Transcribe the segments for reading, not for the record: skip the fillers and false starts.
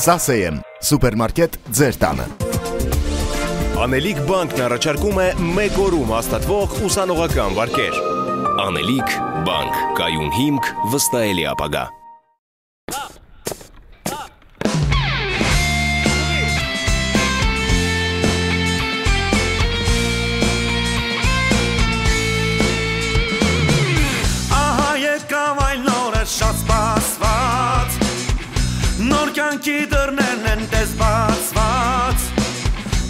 Սասեյեմ, սուպերմարկետ ձեր տանը։ Անելիք բանկն առաջարկում է 1 օրում հաստատվող ուսանողական վարկեր։ Անելիք բանկ, կայուն հիմք, վստահելի ապագա։ Ահա եկավ այն նորը շատ սպասված, նոր կյանքի դռներն են տես բացված,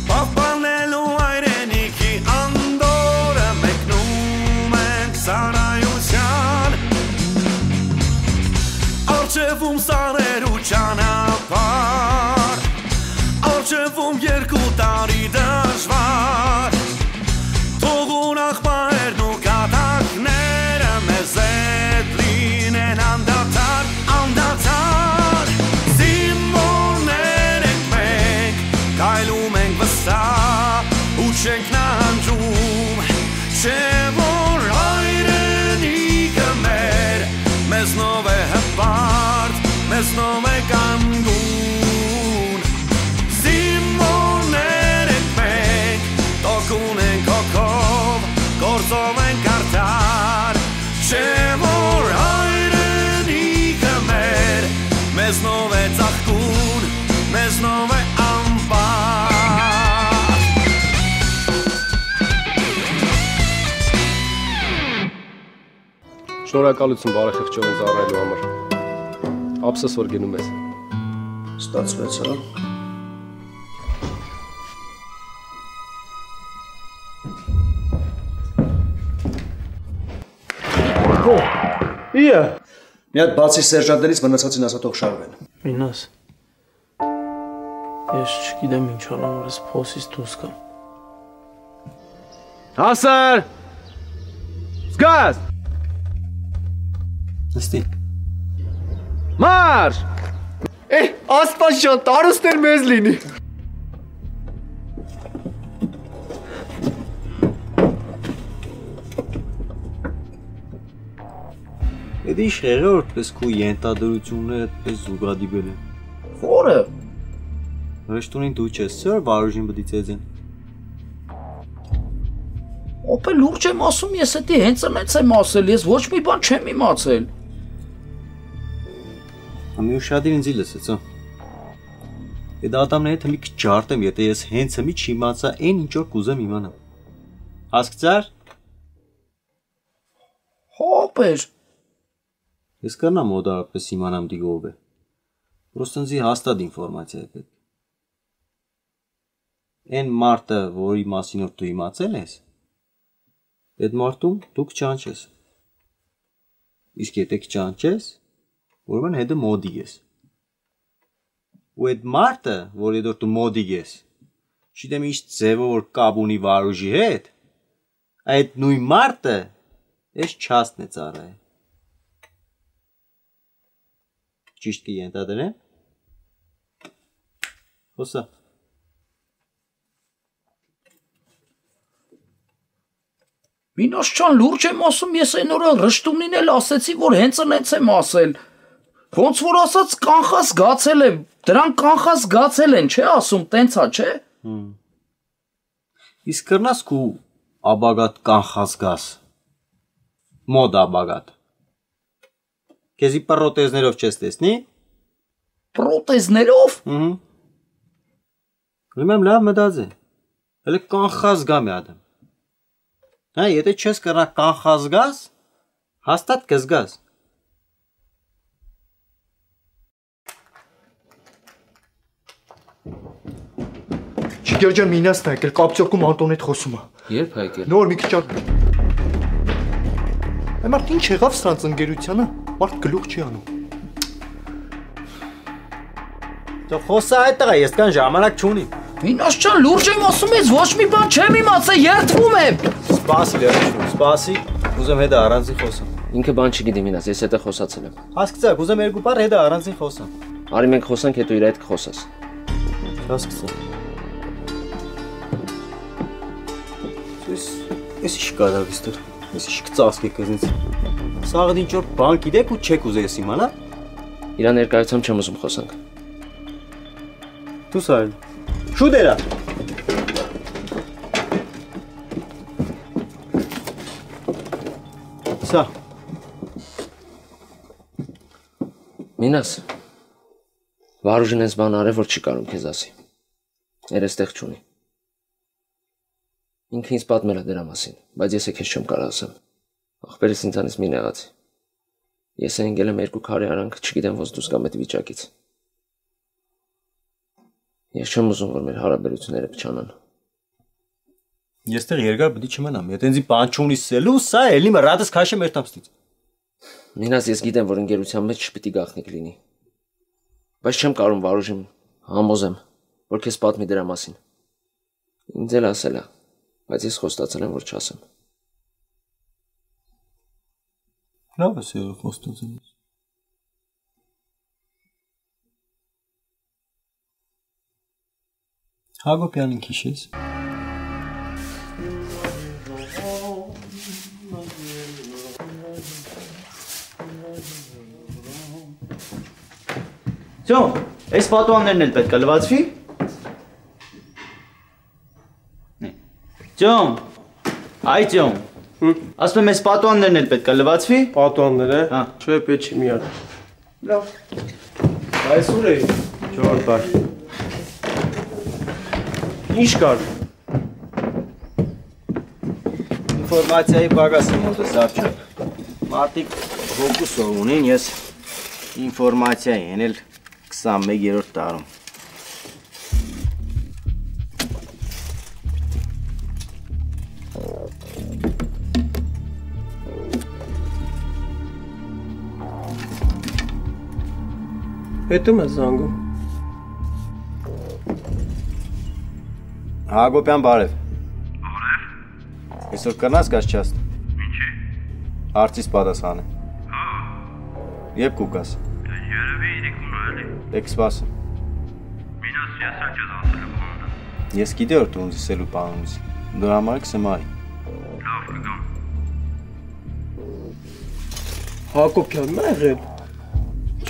պահպանելու հայրենիքի անդորը մեկնում ենք սարայության, առջևում սարերու ճանապարհ, առջևում 2 տարի դժվար, թողուն աղբայրն ու կատակները մեզ հետ լինեն անդադար, անդադար, զինվորներ ենք մենք, կայլում ենք վստահ ու չենք նահանջում, չէ որ հայրենիքը մեր, մեզնով է հպարտ, մեզնով է կանգուն, զինվորներ ենք մենք, տոկուն ենք հոգով, գործով ենք արդար, չէ որ հայրենիքը մեր, մեզնով է ծաղկուն, մեզնով է ամպար։ Շնորհակալություն բարեխղճողին ծառայելու համար։ Ափսոս որ գնում ես։ Ստացվեց, հա։ Իա։ Մի հատ բացի սերժանտներից մնացածին ասա թող շարվեն։ Մինաս։ Ես չգիտեմ ինչ անեմ, որ ես փոսից դուրս գամ։ Հասար։ Զգաս։ Նստի։ Մարշ։ Աստված ջան, տարուստեր մեզ լինի։ Էդի շեղը որպես քու ենթադրությունը այդպես զուգադիբել է։ Որը։ Հրեշտունին դու չես, սեր վարուժին բդի ծեզեն։ Օպե լուրջ եմ ասում, ես էդի հենց այնց եմ ասել, ես ոչ մի բան չեմ իմացել։ Ամի ուշադիր ինձի լսեց, հա։ Այդ ատամների հետ մի քիչ ջարդեմ, եթե ես հենց մի չիմացա այն ինչ որ կուզեմ իմանամ։ Հասկացար։ Հոպեր։ Ես կրնամ օդարապես իմանամ դիգով է։ Պրոստը ինձի հաստատ ինֆորմացիա է պետք։ Այն մարդը, որի մասին որ դու իմացել ես, այդ մարդում դու կճանչես։ Իսկ եթե կճանչես, ուրեմն հետը մոդի ես։ Ու այդ մարդը, որի դու մոդի ես, չգիտեմ ինչ ձևով որ կապ ունի վարուժի հետ, այդ նույն մարդը ես չասն է ծառայել։ Ճիշտ կենտադրեմ։ Խոսա։ Մինաս ջան, լուրջ եմ ասում, ես այն օրը ռշտումին էլ ասեցի, որ հենց այնց եմ ասել։ Ոնց որ ասած կանխած գացել եմ, դրանք կանխած գացել են, չէ՞ ասում, տենցա, չէ՞։ Իսկ կրնաս քու աբագատ կանխած գաս։ Մոդ աբագատ։ Քեզի պրոթեզներով չես տեսնի։ Պրոթեզներով։ Ուրեմն լավ մտած է։ Հələ կանխած գամ է ադեմ։ Հա, եթե չես կրնա կանխած գաս, հաստատ կզգաս։ Չգեր ջան, Մինասն է եկել, կապծյորքում Անտոնի հետ խոսում է։ Երբ եկել։ Նոր մի քիչ ա։ Այ մարդ ինչ եղավ սրանց ընկերությանը, մարդ գլուխ չի անում։ Դու խոսա այդ տղա, ես կան ժամանակ չունիմ։ Մինաս ջան, լուրջ եմ ասում, ես ոչ մի բան չեմ իմացել, երդվում եմ։ Սպասի, լերաշուն, սպասի, ուզեմ հետը առանձին խոսամ։ Ինքը բան չգիտի Մինաս, ես հետը խոսացել եմ։ Հասկացա, ուզեմ 2 բառ հետը առանձին խոսամ։ Արի մենք խոսանք, հետո իր հետ կխոսես։ Հասկացա։ Ես ինչ կարավ իստր, ես ինչ կծասկի կզնից։ Սաղդ ինչ որ բան գիտեք ու չեք ուզես իմանալ։ Իրա ներկայությամբ չեմ ուզում խոսանք։ Դու սարել։ Շուտ երա։ Սա։ Մինաս։ Վարուժին ես բան արել, որ չի կարող քեզ ասի։ Երեստեղ չունի։ Ինքը ինձ պատմել է դրա մասին, բայց ես քեզ չեմ կարող ասեմ։ Ախպերս ինձանից մի նեղացի։ Ես ընկել եմ 2 քարի արանք, չգիտեմ ոնց դուրս գամ այդ վիճակից։ Ես չեմ ուզում, որ մեր հարաբերությունները փչանան։ Ես տեղ երկար պետք չմնամ, եթե ինձ բան չունի սելու, սա էլի մռատս քաշեմ երթամստից։ Մինաս ես գիտեմ, որ ընկերության մեջ չպիտի գաղտնիք լինի։ Բայց չեմ կարող Վարուժին համոզեմ, որ քեզ պատմի դրա մասին։ Ինձ էլ ասել է, բայց ես խոստացել եմ, որ չասեմ։ Լավ է սերը խոստացել ես։ Հակոբյանին քիշես։ Ջոն, այս պատուհաններն էլ պետք է լվացվի։ Ջոն, այ ջոն, ասում եմ այս պատուհաններն էլ պետք է լվացվի։ Պատուհաններ է։ Հա։ Չէ, պետք չի միան։ Լավ։ Այսօր է։ 4 բար։ Ինչ կար։ Ինֆորմացիայի պակաս եմ ուզես արջը։ Մարդիկ հոգուսով ունին, ես ինֆորմացիա են էլ 21-րդ տարում։ Հետում ես զանգում։ Հակոբյան բարև։ Բարև։ Այսօր կնաս գաս չաստ։ Ինչի։ Հարցիս պատասխանը։ Հա։ Եվ կուկաս։ Երևի իրիկուն էլի։ Դեք սպասը։ Մինաս ես աջոզ ասել բանը։ Ես գիտե որ դու ինձ սելու բան ունիս։ Դու համար կսեմ արի։ Լավ կգամ։ Հակոբյանն ա եղել։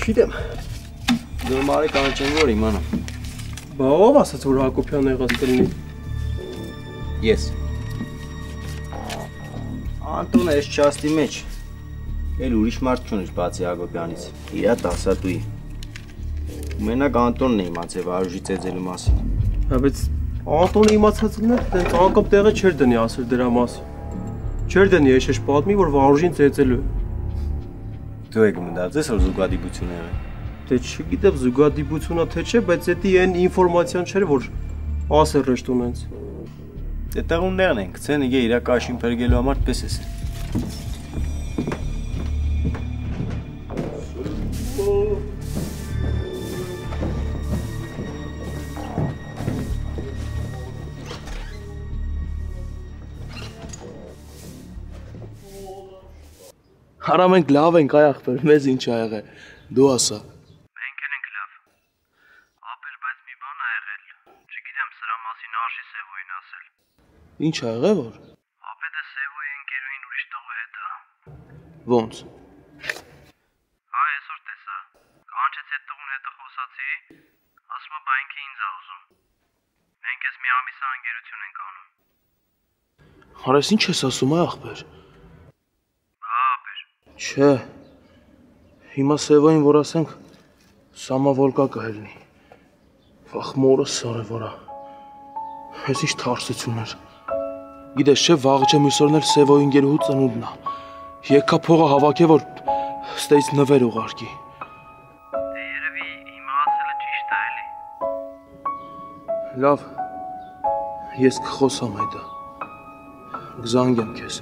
Չգիտեմ։ Դու մարի կանչեմ որ իմանամ։ Բա ով ասաց որ Հակոբյանն եղած կլինի։ Ես։ Անտոնը այս չաստի մեջ։ Էլ ուրիշ մարդ չունիր բացի Հակոբյանից։ Իրա տասատուի։ Մենակ Անտոնն է իմացել Վարուժի ծեծելու մասին։ Հա բայց Անտոնը իմացած լիներ, դենց անկապ տեղը չէր դնի ասել դրա մասին։ Չէր դնի եշեշ պատմի, որ Վարուժին ծեծելու է։ Դու եք մտածես որ զուգադիպություն եղել։ Դե չգիտեմ զուգադիպությունա թե չէ, բայց դա այն ինֆորմացիան չէր, որ ասել ռեշտ ունենց։ Դե տեղուններն են, գցեն իգե իրա կաշին փրկելու համար պես էս։ Արա մենք լավ ենք այ ախպեր, մեզ ինչ ա եղել, դու ասա։ Մենք էլ ենք լավ։ Ապեր, բայց մի բան ա եղել, չգիտեմ սրա մասին արժի Սևոյին ասել։ Ինչ ա եղել որ։ Ապե դե Սևոյի ընկերուհին ուրիշ տղու հետ ա։ Ոնց։ Հա, այսօր տեսա։ Կանչեց այդ տղուն հետը խոսացի, ասում ա բա ինքը ինձ ա ուզում։ Մենք ես մի ամիսա ընկերություն ենք անում։ Հարես ինչ ես ասում այ ախպեր։ Չէ, հիմա Սևոյին որ ասենք, սամավոլկա կհելնի, վախ մորս սարևորա, ես ինչ թարսություն էր, գիտես չէ վաղ չեմ ուսորն էլ Սևոյին գերուհու ծնունդնա, եկա փողը հավաք է, որ ստեից նվեր ուղարկի։ Դե երևի հիմա ասելը ճիշտ ա էլի։ Լավ, ես կխոսամ հետը, կզանգեմ քեզ։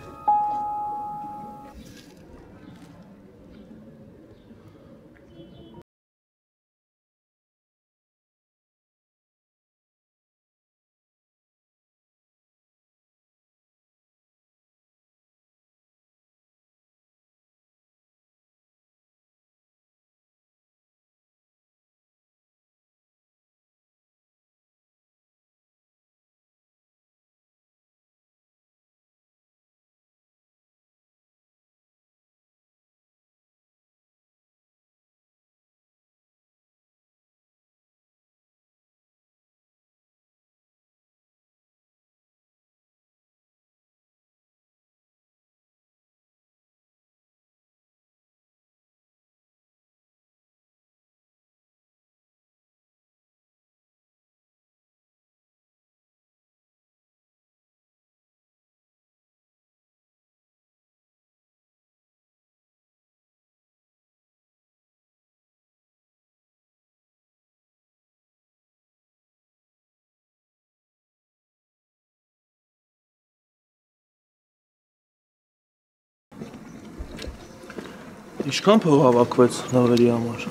Ինչքան փող հավաքվեց նվերի համար։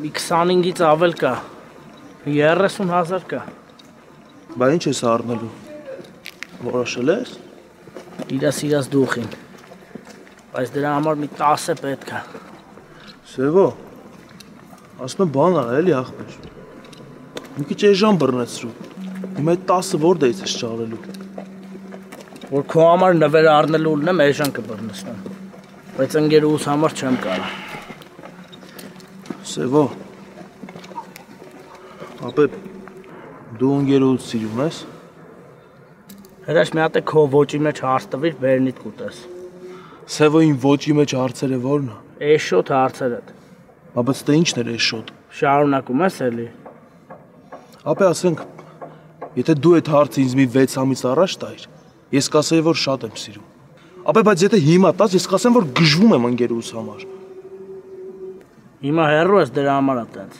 Մի 25-ից ավել կա։ 30,000 կա։ Բա ինչ ես առնելու։ Որոշել ես։ Իրա սիրած դուխին։ Բայց դրա համար մի 10 պետք է։ Սևո։ Ասում եմ բան արա էլի ախպեր։ Մի քիչ էժան բռնեցրու։ Հիմա այդ 10-ը որտեղից ես ճարելու։ Որ քո համար նվեր առնելու ունեմ էժան կբռնեցնեմ։ Բայց ընկերուս համար չեմ կարա։ Սևո։ Ապե դու ընկերուս սիրում ես։ Հրաշ մի հատ է քո ոճի մեջ հարց տվիր, վերնիդ կուտես։ Սևոյին ոճի մեջ հարցերը ո՞րն է։ Էշոտ հարցերդ։ Բայց դե ինչն էր էշոտ։ Շարունակում ես էլի։ Ապե ասենք, եթե դու այդ հարցը ինձ մի 6 ամիս առաջ տայիր, ես կասեի, որ շատ եմ սիրում։ Ապե բայց եթե հիմա տաս, ես կասեմ, որ գժվում եմ ընկերուս համար։ Հիմա հեռու ես դրա համար այդպես։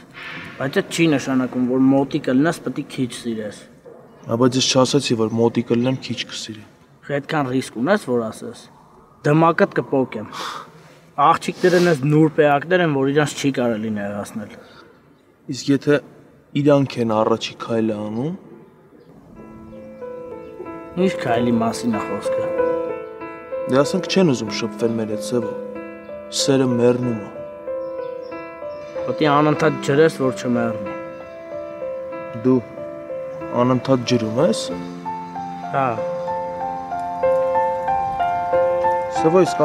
Բայց այդ չի նշանակում, որ մոտի կլնես, պետք է քիչ սիրես։ Բայց ես չասեցի, որ մոտի կլնեմ, քիչ կսիրեմ։ Այդքան ռիսկ ունես, որ ասես։ Դմակդ կպոկեմ։ Աղջիկները նես նուրբ էակներ են, որ իրանց չի կարելի նեղացնել։ Իսկ եթե իրանք են առաջի քայլը անում։ Ինչ քայլի մասին է խոսքը։ Դե ասենք չեն ուզում շփվել մեր հետ Սևո։ Սերը մեռնում է։ Պետք է անընդհատ ջրես, որ չմեռնի։ Դու անընդհատ ջրում ես։ Հա։ Սևո, իսկ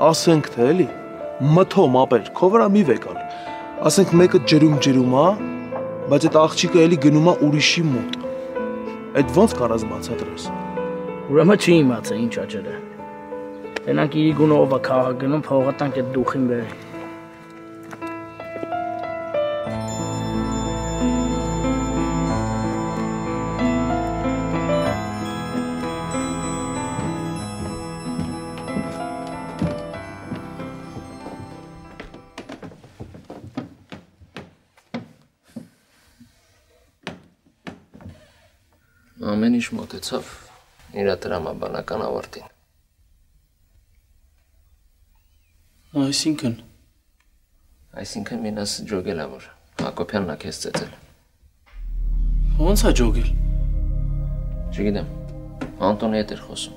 ասենք թե էլի, մթոմ ապեր, քո վրա մի վեկալ։ Ասենք մեկը ջրում է, բայց այդ աղջիկը էլի գնում է ուրիշի մոտ։ Այդ ոնց կարաս բացատրես։ Ուրեմն չի իմացա ինչ աջերը։ Տենանք իրի գունով է քաղաք գնում, փողը տանք այդ դուխին բերի։ Ամեն ինչ մոտեցավ իր տրամաբանական ավարտին։ Այսինքն մինասը ջոգել է, որ Հակոբյանն է քեզ ծեծել։ Ոնց է ջոգել։ Չգիտեմ, Անտոնի հետ էր խոսում։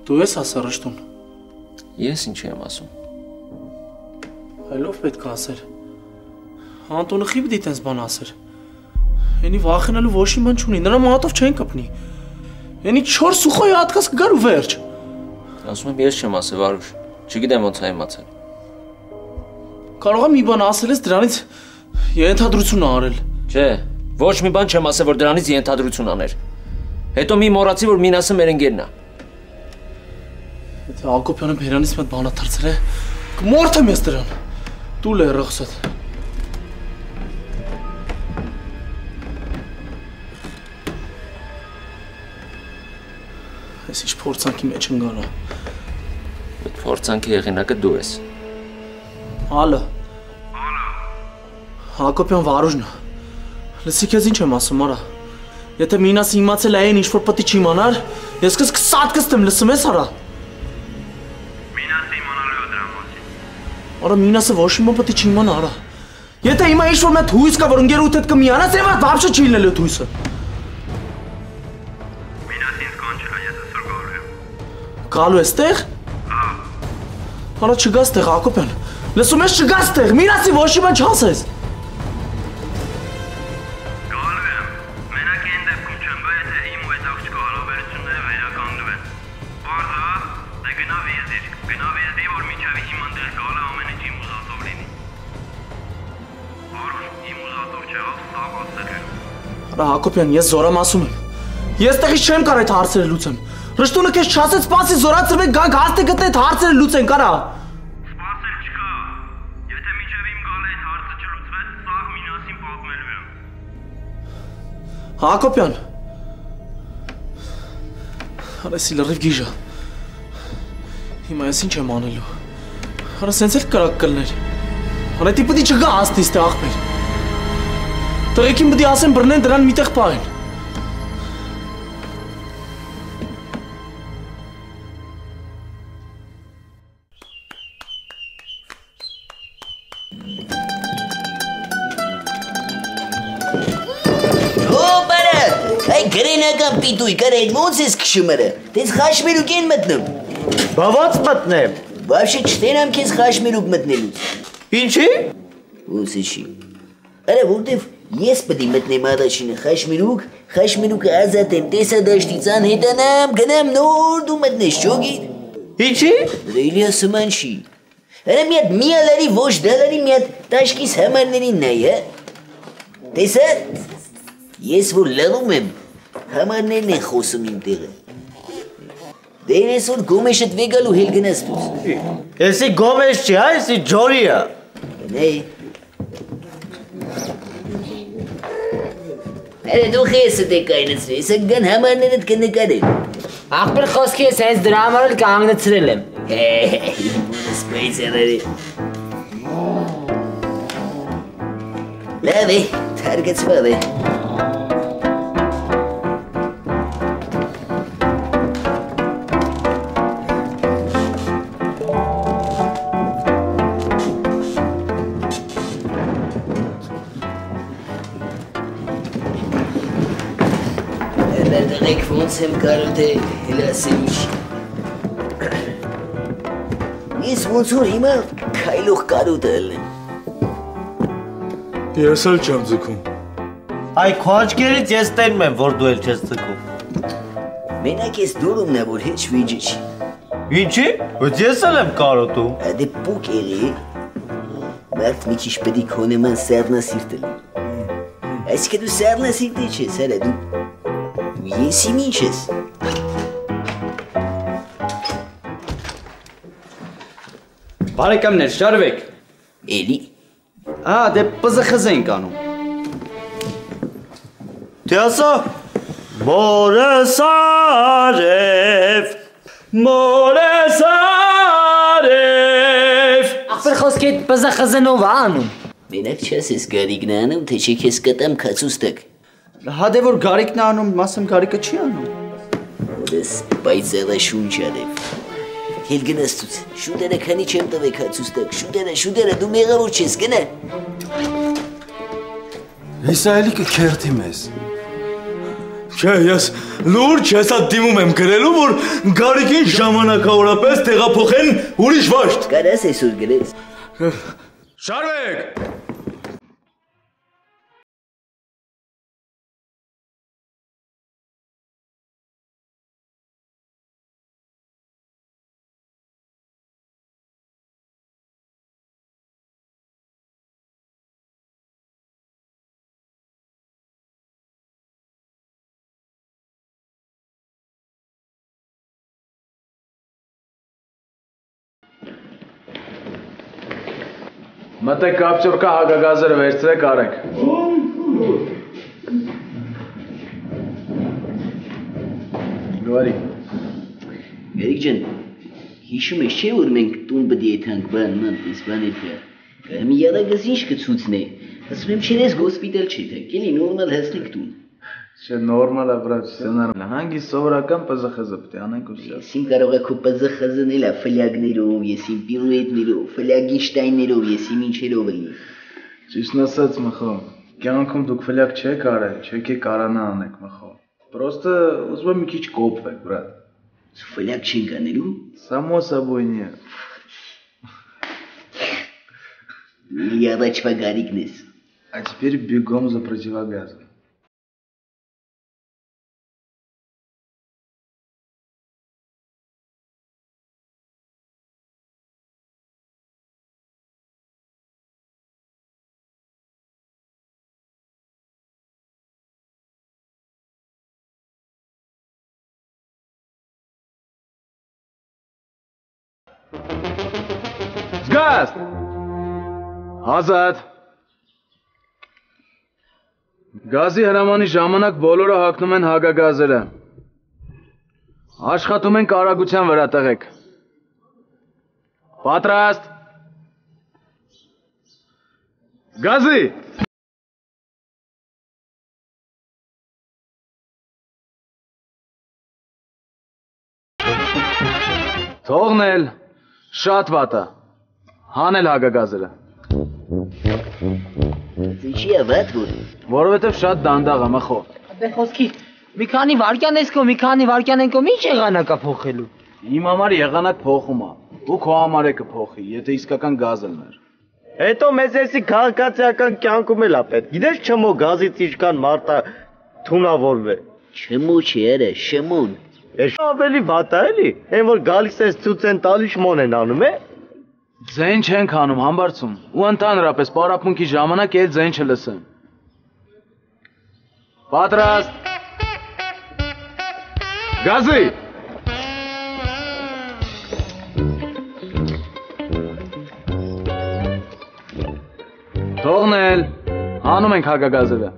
Դու ես ասա ռշտուն։ Ես ինչի եմ ասում։ Այլով պետք է ասեր։ Անտոնը խի պիտի տենց բան ասեր։ Ենի վախենալու ոչ մի բան չունի, նրա մատով չեն կպնի։ Ենի 4 սուխոյի հատկաց կգար ու վերջ։ Ասում եմ ես չեմ ասել, Վարուժ, չգիտեմ ոնց է իմացել։ Կարող եմ մի բան ասել ես դրանից ենթադրություն արել։ Չէ, ոչ մի բան չեմ ասել, որ դրանից ենթադրություն աներ։ Հետո մի մոռացի, որ Մինասը մեր ընկերն է։ Եթե Հակոբյանը բերանից մեծ բան դարձել է, կմորթեմ ես դրան։ Դու լերախսդ։ Ես ինչ փորձանքի մեջ ընկալա։ Այդ փորձանքի եղինակը դու ես։ Ալո։ Հակոբյան Վարուժն է։ Լսի քեզ ինչ եմ ասում, արա։ Եթե Մինասը իմացել է այն ինչ որ պետք է իմանար, ես քեզ կսատ կստեմ, լսում ես, արա։ Մինասը իմանալու է դրա մասին։ Արա Մինասը ոչ մի բան պետք է իմանա, արա։ Եթե հիմա ինչ որ մեծ հույս կա, որ ընկերուդ հետ կմիանաս, եւ բաբշը չի լինելու հույսը։ Գալու ես տեղ։ Արա չգաս տեղ, Հակոբյան։ Լսում ես չգաս տեղ, Մինասի ոչ մի բան չասես։ Գալու եմ։ Մենակ այն դեպքում չեմ գա, եթե իմ ու այդ աղջկա հարաբերությունները վերականգնվեն։ Պարզա, դե գնա վիեզիր, որ միջավի հիման դեր գալը ամեն ինչ իմ ուզածով լինի։ Վարուժ, իմ ուզածով չէ, սաղ ասել եմ։ Արա Հակոբյան, ես զորամ ասում եմ։ Ես տեղից չեմ կարող այդ հարցերը լուծեմ։ Ռշտունը քեզ չասեց, սպասի զորացրվեք, գանք հաստե գտնե այդ հարցերը լուծենք, արա։ Սպասել չկա։ Եթե միջև իմ գալը այդ հարցը չլուծվեց, սաղ Մինասին պատմելու եմ։ Հակոբյան։ Արա սիլռիվ գիժա։ Հիմա ես ինչ եմ անելու։ Արա սենց էլ կարակ կլներ։ Արա դի պիտի չգա աստիս տե աղբեր։ Տղեկին պիտի ասեն բռնեն դրան միտեղ պահեն։ Գրենական պիտույք արեդ ոնց ես քշումըրը, տես խաշմերուկ են մտնում։ Բա ոնց մտնեմ։ Բավշե չտենամ քեզ խաշմերուկ մտնելուց։ Ինչի։ Ոնց էշի։ Արա որտեվ ես պետք է մտնեմ առաջինը խաշմերուկը ազատեմ, տեսադաշտից անհետանամ, գնամ նոր դու մտնես ճոգիր։ Ինչի։ Ռեյլիա սմանշի։ Արա մի հատ միալարի ոչ դալարի մի հատ տաշկիս համարներին նայ, հա։ Տեսա։ Ես որ լռում եմ, համարներն են խոսում իմ տեղը։ Դե այսօր գոմեշդ վեգալու հել գնաս դուս։ Էսի գոմեշ չի, հա, էսի ջորիա։ Նե։ Այլ դու խեսը դե կայնացրի, ես գան համարներդ կնկարել։ Աղբեր խոսքի ես հենց դրա համար էլ կանգնեցրել եմ։ Մոնս պայցերերի։ Լավ է, թարգեցվել է։ Դրեք ոնց եմ կարող թե հելասել ինչ։ Ես ոնց որ հիմա քայլող կարոտը ելնեմ։ Ես էլ չեմ ձգում։ Այ քո աչքերից ես տենում եմ, որ դու էլ չես ձգում։ Մենակ ես դուրումն է, որ հեչ վիճը չի։ Ինչի։ Բայց ես էլ եմ կարոտում։ Դե պուկ եղի։ Մարդ մի քիչ պետք է քո նման սառնասիրտ լինի։ Այսինքն դու սառնասիրտ չես, հələ դու Ես իմ ինչ ես։ Բարեկամներ, շարվեք։ Էլի։ Դե պզխզ ենք անում։ Թե ասա։ Մորես արև, մորես արև։ Աղբեր խոսքի այդ պզխզն ով անում։ Մենակ չես ես գարիգն անում, թե չի քեզ կտամ քացուս տակ։ Հա դե որ գարիկն անում, մասեմ գարիկը չի անում։ Որես պայծերը շունչ արև։ Հել գնաս դուց, շուտերը քանի չեմ տվեք հացուս տակ, շուտերը դու մեղավոր չես, գնա։ Իսրայելի կքերթի մեզ։ Չէ, ես լուրջ հեսա դիմում եմ գրելու, որ գարիկին ժամանակավորապես տեղափոխեն ուրիշ վաշտ։ Կարաս այսօր գրես։ Շարվեք։ Մտեք կապճորկա հագագազերը վերցրեք արեք։ Գարի։ Գարիկ ջան, հիշում ես չէ որ մենք տուն պետք է եթանք բանման տեսբաներ կա։ Մի յարագս ինչ կցուցնե։ Ասում եմ չես հոսպիտալ չի թե, կելի նորմալ հասնենք տուն։ Չէ, նորմալ է, բրատ, սցենարն է։ Հանգի սովորական պզխզը պետք է անենք ու սա։ Ես իմ կարող է քո պզխզն էլ է ֆլյագներով, ես իմ պիրուետներով, ֆլյագինշտայներով, ես իմ ինչերով լինի։ Ճիշտն ասած, մխո, կյանքում դուք ֆլյագ չեք արել, չեք կարանա անեք, մխո։ Պրոստը ուզում եմ մի քիչ կոպվեք, բրատ։ Ֆլյագ չենք անելու։ Само собой нет։ Я առաջվա գարիկն ես։ А теперь бегом за противогазом։ Զգաստ, ազատ, գազի հրամանի ժամանակ բոլորը հագնում են հագագազերը, աշխատում են կարագության վրա տղեք, պատրաստ, գազի, թողնել, շատ վատը, հանել հագագազերը։ Ինչի է վատ որ։ Որովհետև շատ դանդաղ է, մխո։ Դե խոսքի Մի քանի վարկյան ես կո, մի քանի վարկյան են կո, ինչ եղանակա փոխելու։ Իմ համար եղանակ փոխում է։ Ու քո համար է կփոխի, եթե իսկական գազ ելներ։ Հետո մեզ էսի քաղաքացիական կյանքում էլ է պետք։ Գիտես չմո գազից ինչքան մարդա թունավորվե։ Չմու չի երե, շմուն։ Էս ավելի վատ է էլի։ Այն որ գալիս ես ցույց են տալիս մոն են անում է։ Ձեն չենք անում համբարձում։ Ու ընդհանրապես պարապմունքի ժամանակ էլ ձեն չլսեմ։ Պատրաստ։ Գազի։ Թողնել։ Հանում ենք հագագազերը։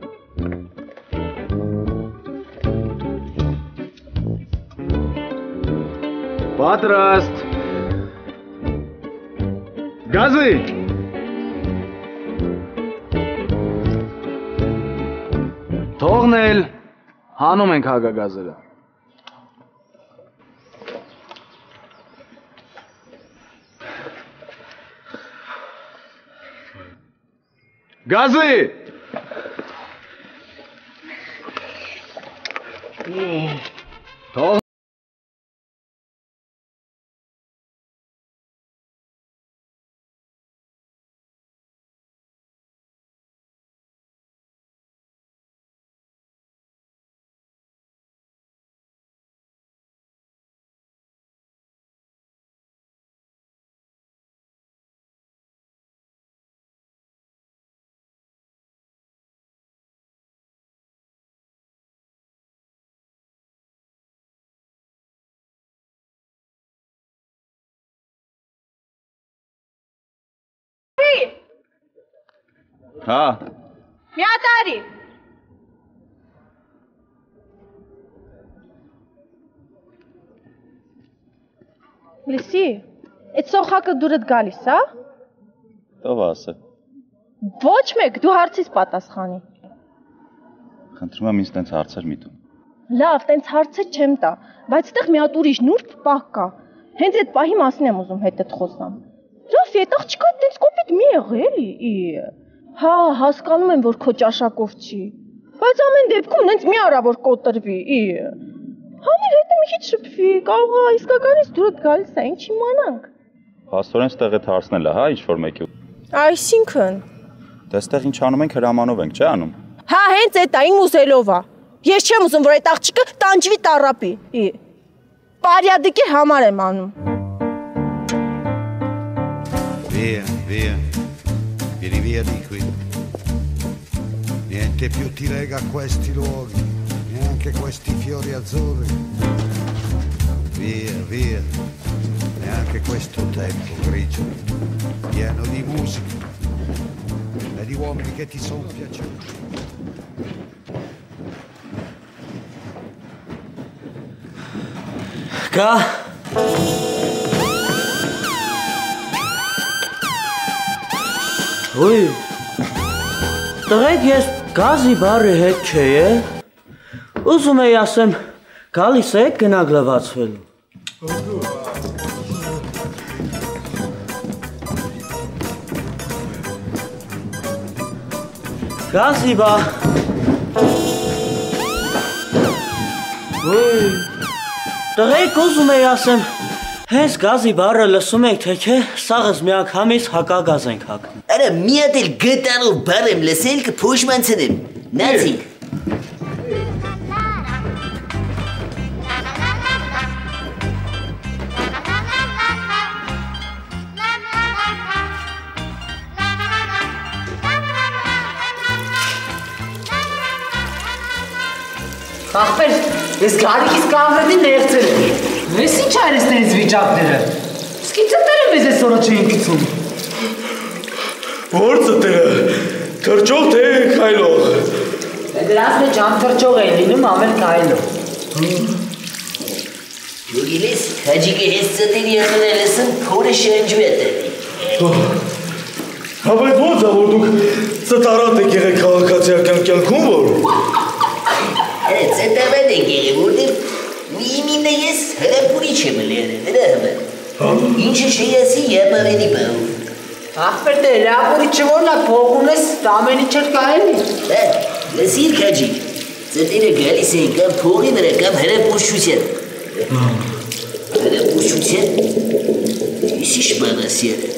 Պատրաստ։ Գազի։ Թողնել։ Հանում ենք հագագազերը։ Գազի։ Թող Հա։ Մի հատ արի։ Լսի, այդ սոխակը դուրդ գալիս, հա։ Տով ասը։ Ոչ մեկ, դու հարցիս պատասխանի։ Խնդրում եմ ինձ տենց հարցեր մի տուն։ Լավ, տենց հարցեր չեմ տա, բայց այդտեղ մի հատ ուրիշ նուրբ պահ կա։ Հենց այդ պահի մասին եմ ուզում հետդ խոսամ։ Ռոֆի, այդ աղջիկը տենց կոպիտ մի եղել էլի։ Հա, հասկանում եմ, որ քո ճաշակով չի, բայց ամեն դեպքում նենց մի արա, որ կոտրվի, Համիր հետը մի քիչ շփվի, կարող է իսկականից դուրդ գալիս է, ինչ իմանանք։ Փաստորեն ստեղ այդ հարցնել է, հա, ինչ-որ մեկի։ Այսինքն։ Դե ստեղ ինչ անում ենք, հրամանով ենք, չէ՞ անում։ Հա, հենց այդ է, իմ ուզելով է։ Ես չեմ ուզում, որ այդ աղջիկը տանջվի տառապի, Պարյադիկի համար եմ անում։ Via, vieni via di qui. Niente più ti lega a questi luoghi, neanche questi fiori azzurri. Via, neanche questo tempo grigio, pieno di musica e di uomini che ti sono piaciuti. Gà. Ui, տղեկ ես գազի բարի հետ չէ է, ուզում էի ասեմ, գալիս եք գնակ լվացվելու։ Գազի բա։ Ui, տղեկ ուզում էի ասեմ, հենց գազի բարը լսում եք թե չէ, սաղս միանգամից հակագազ ենք հագնում։ Արա մի հատ էլ գտանով բառ եմ լսել կփոշմանցնեմ։ Նացինք։ Ախպեր, ես գարիկից կանգրդին նեղցել եմ։ Ես ինչ այրեսներից վիճակները։ Սկի ծտերը մեզ ես որը չէին կիցում։ Որ ծտերը, թրջող թե կայլող։ Դրաս մեջ ամ թրջող էին լինում ամեն կայլող։ Դու գիտես, հաջիկը հես ծտերի եղել լսում քորը շնջվետ է։ Բայց ո՞նց է, որ դուք ծտարատ եք եղեք քաղաքացիական կյանքում, որ։ Ծտավատ եք եղել, որտեղ միմինը ես հրապուրի չեմ լերել, դրա համար։ Ինչը շեյասի յապավենի բաղում։ Ախպեր դե, հրապուրի չորնա փողուն ես ամենի չր կայելի։ Լսիր քաջիկ, Ծտերը գալիս էին կամ փողի վրա կամ հրապուրչության։ Հրապուրչության։ Իսի շմանասյանը։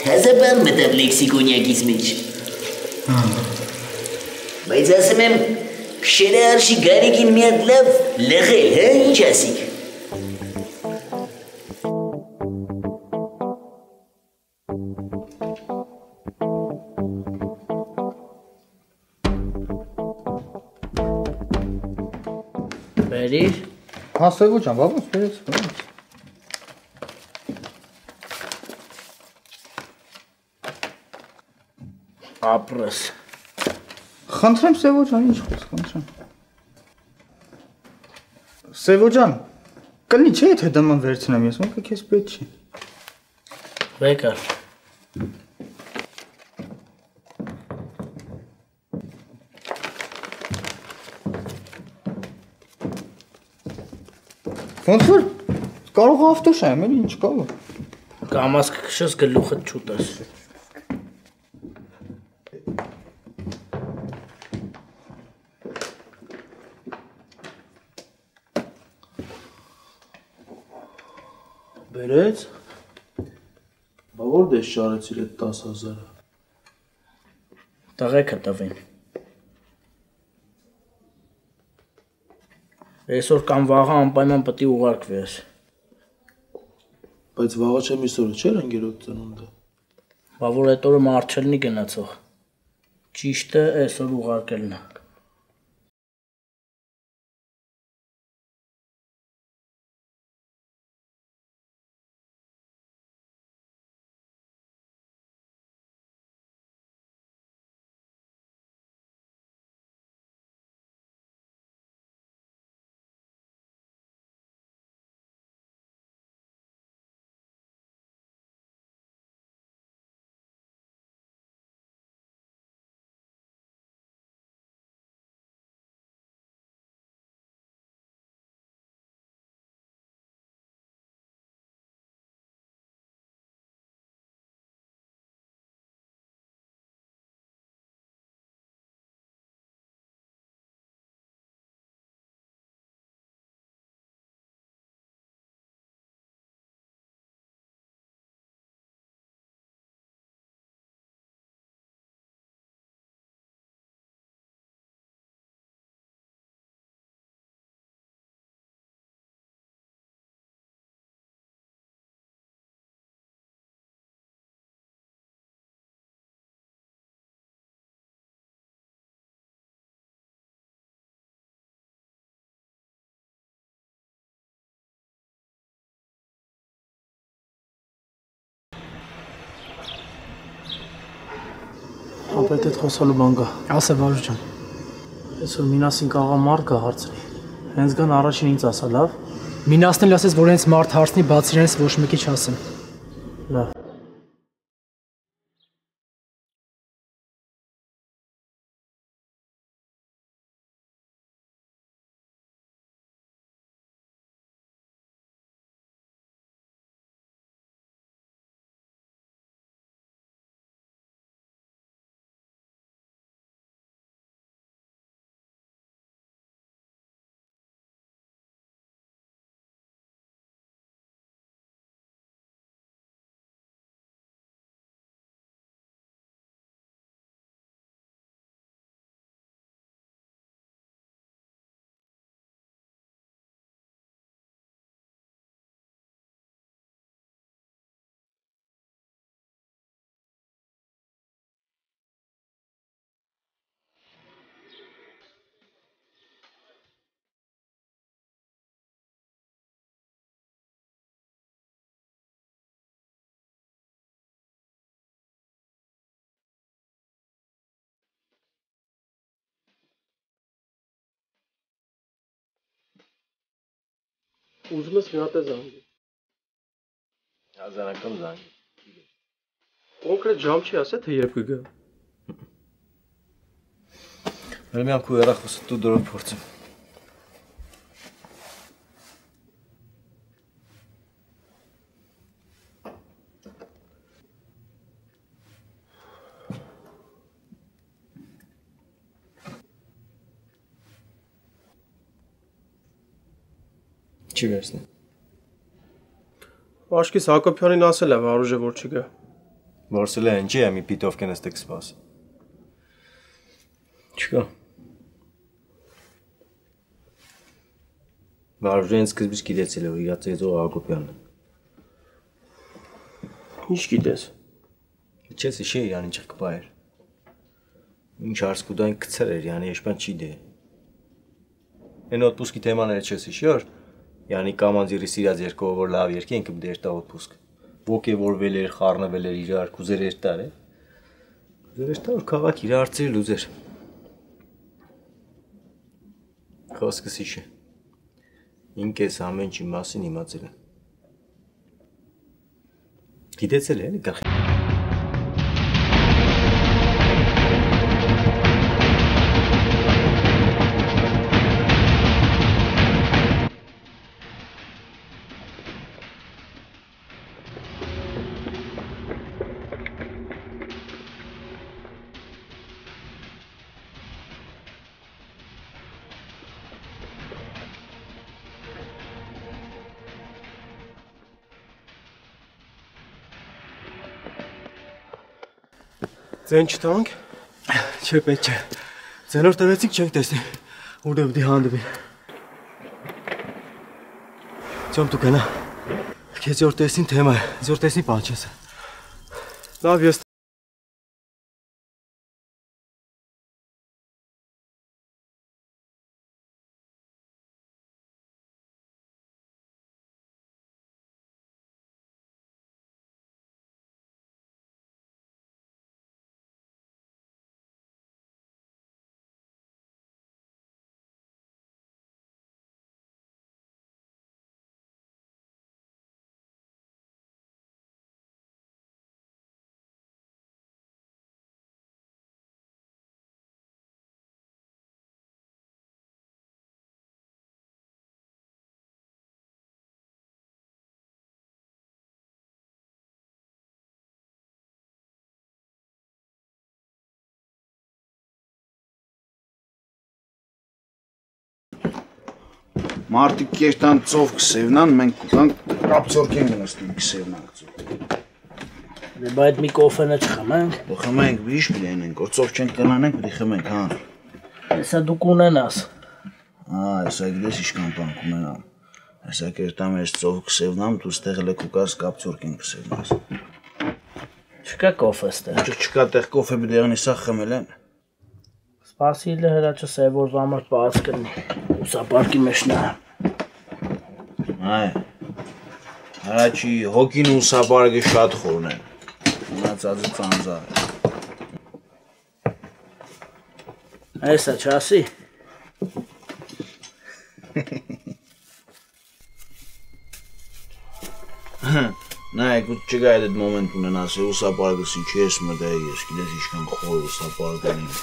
Թազա բան մտավ լեքսիկոնյակից մեջ։ Բայց ասեմ եմ, քշերը արշի գարիկին մի հատ լավ լղել, հա, ինչ ասիք։ Բերիր։ Հա, Սևո ջան, բավոց, բերեց։ Ապրես։ Խնդրեմ Սևո ջան, ինչ խոսք, խնդրեմ։ Սևո ջան, կլինի չէ եթե դման վերցնեմ ես, մեկը քեզ պետք չի։ Բեկար։ Ոնց որ կարող ավտոշայեմ, էլի ինչ կա։ Կամաս կքշես գլուխդ չուտես։ Բերեց։ Բա որ դες շարեցիր այդ 10,000-ը։ Տղեկը տվին։ Այսօր կամ վաղը անպայման պետք է ուղարկվես։ Բայց վաղը չեմ իսօրը չէր ընկերոջ ծնունդը։ Բա որ այդ օրը մարդ չլինի գնացող։ Ճիշտը այսօր ուղարկելն է։ Ապետ այդ խոսալու բան կա։ Ասա Վարուժ ջան։ Այսօր Մինասին կաղա մարդ կա հարցնի։ Հենց գան առաջին ինձ ասա, լավ։ Մինասն էլ ասես, որ հենց մարդ հարցնի, բաց իրենից ոչ մեկի չասեմ։ Լավ։ Ուզում ես մի հատ է զանգի։ Հազարական զանգի։ Կոնկրետ ժամ չի ասե, թե երբ կգա։ Մեր մի անգու երախոսը դու դրով փորձեմ։ Չի վերցնի։ Աշկիս Հակոբյանին ասել է Վարուժը որ չգա։ Որսել է ինչի է մի պիտով կենես տեք սպաս։ Չկա։ Վարուժը ինձ սկզբից գիտեցել է, որ իրա ծեծող Հակոբյանն է։ Ինչ գիտես։ Չես իշե իրան ինչ կպա էր։ Ինչ արսկուդային կցեր էր, yani եշպան չի դե։ Են օտպուսկի թեմաները չես իշոր, yani կամանձիրի սիրած երկով որ լավ երկի ինքը դերտա օտպուսկ։ Ոգևորվել էր, խառնվել էր իրար, կուզեր էր տար է։ Կուզեր էր տար, որ քաղաք իր արծեր լուզեր։ Խոսքս իշե։ Ինքես ամեն ինչի մասին իմացել եմ։ Գիտեցել է, էլի գախի։ Ձեն չտանք։ Չէ, պետք չէ։ Ձենոր տվեցիք չենք տեսնի։ Ուր դեպի հանդիպի։ Չեմ դու գնա։ Քեզ որ տեսին թեմա, որ տեսնի բանջես։ Լավ ես Մարդիկ կերտան ծով կսևնան, մենք կուտանք կապցորքեն նստում կսևնանք ծով։ Դե բայց մի կոֆենը չխմենք։ Խմենք, բիշ կլենենք, որ ծով չենք կնանենք, պիտի խմենք, հա։ Հեսա դու կունենաս։ Հեսա գիտես իշքան բան կունենամ։ Հեսա կերտամ ես ծով կսևնամ, դու ստեղ լեկուկաս կապցորքեն կսևնաս։ Չկա կոֆե ստեղ։ Չկա տեղ կոֆե պիտի եղնի սա խմել են։ Սպասիլը հրաչը սևոր վամր պարած կրնի, ուսապարկի մեջնա։ Այ, հրաչի հոգին ուսապարկը շատ խորն են, ունացածը ծանձար է։ Այսա չասի։ Նայք, ու չգա այդ մոմենտ ունենաս է ուսապարկս ինչ ես մդայ ես, գիտես իշքան խոր ուսապարկն եմ։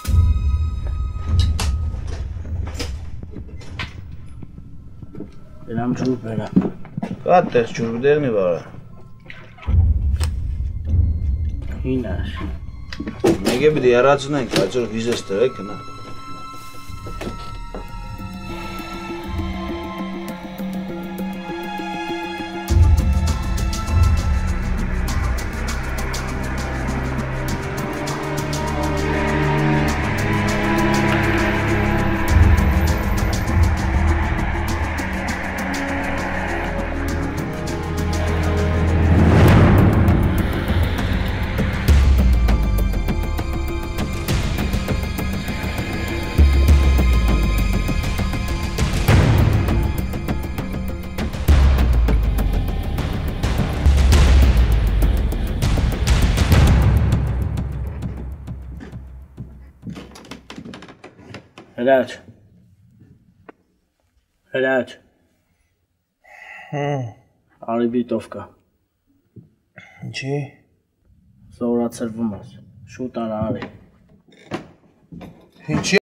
Բերամ ջուր բերամ։ Կա տեղ ջուր բդերնի վարը։ Հինար։ Մեկ է բդի առացնենք, այծոր վիզես տեղ կնա։ Հրաչ։ Հրաչ։ Արի բիտով կա։ Ինչի։ Զորացրվում ես, շուտ արա արի։ Ինչի։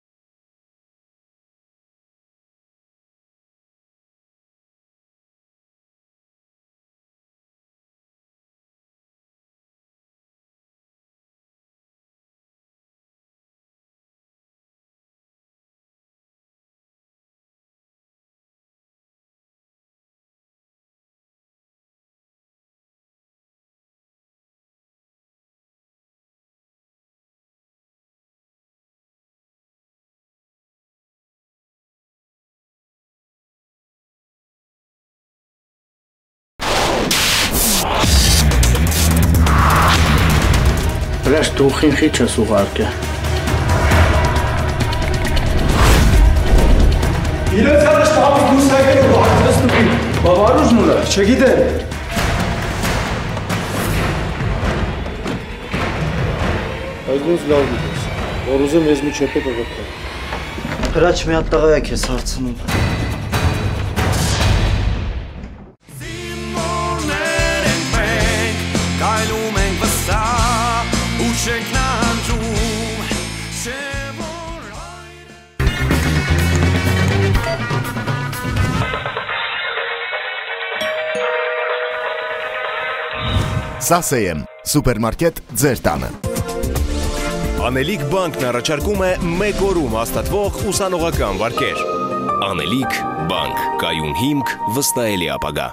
Դու խինխի չես ուղարկե։ Իրենց առաջ տապի դուսակերով ակնես տուպի, բավարուժ նուլը, չգիտեմ։ Այս դուս լավ գիտես, որ ուզեմ ես մի չեպետ ողրկա։ Հրաչ մի հատ տղա եք ես հարցնում։ Կայլում ենք վստահ ու չենք նանջում չէ որ Սասեյեմ, սուպերմարկետ ձեր տանը։ Անելիք բանկն առաջարկում է 1 օրում հաստատվող ուսանողական վարկեր։ Անելիք բանկ, կայուն հիմք, վստահելի ապագա։